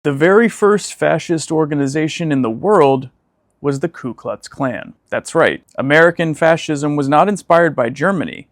The very first fascist organization in the world was the Ku Klux Klan. That's right, American fascism was not inspired by Germany.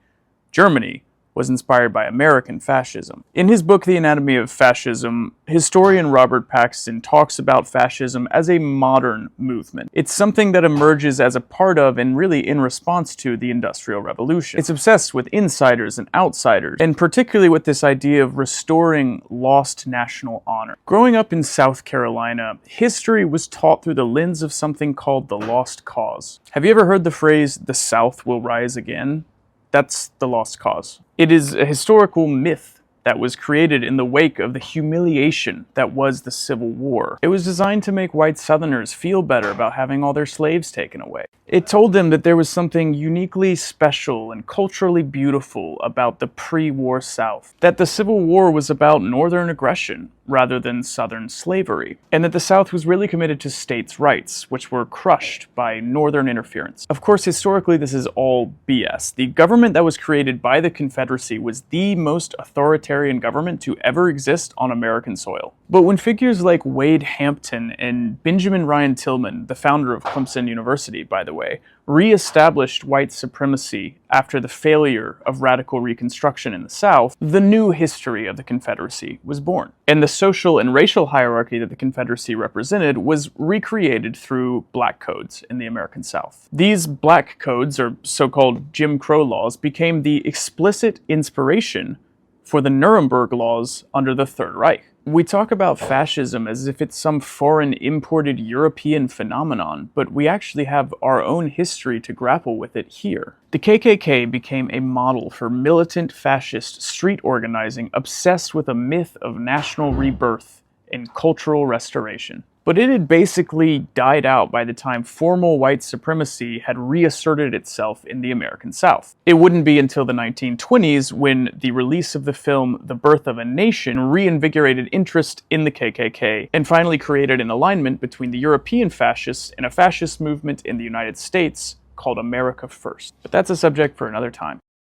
Germany was inspired by American fascism. In his book, The Anatomy of Fascism, historian Robert Paxton talks about fascism as a modern movement. It's something that emerges as a part of and really in response to the Industrial Revolution. It's obsessed with insiders and outsiders, and particularly with this idea of restoring lost national honor. Growing up in South Carolina, history was taught through the lens of something called the lost cause. Have you ever heard the phrase, "the South will rise again"? That's the lost cause. It is a historical myth that was created in the wake of the humiliation that was the Civil War. It was designed to make white Southerners feel better about having all their slaves taken away. It told them that there was something uniquely special and culturally beautiful about the pre-war South, that the Civil War was about Northern aggression rather than Southern slavery, and that the South was really committed to states' rights, which were crushed by Northern interference. Of course, historically, this is all BS. The government that was created by the Confederacy was the most authoritarian government to ever exist on American soil. But when figures like Wade Hampton and Benjamin Ryan Tillman, the founder of Clemson University, by the way, re-established white supremacy after the failure of radical Reconstruction in the South, the new history of the Confederacy was born. And the social and racial hierarchy that the Confederacy represented was recreated through black codes in the American South. These black codes, or so-called Jim Crow laws, became the explicit inspiration for the Nuremberg laws under the Third Reich. We talk about fascism as if it's some foreign imported European phenomenon, but we actually have our own history to grapple with it here. The KKK became a model for militant fascist street organizing obsessed with a myth of national rebirth and cultural restoration. But it had basically died out by the time formal white supremacy had reasserted itself in the American South. It wouldn't be until the 1920s when the release of the film The Birth of a Nation reinvigorated interest in the KKK and finally created an alignment between the European fascists and a fascist movement in the United States called America First. But that's a subject for another time.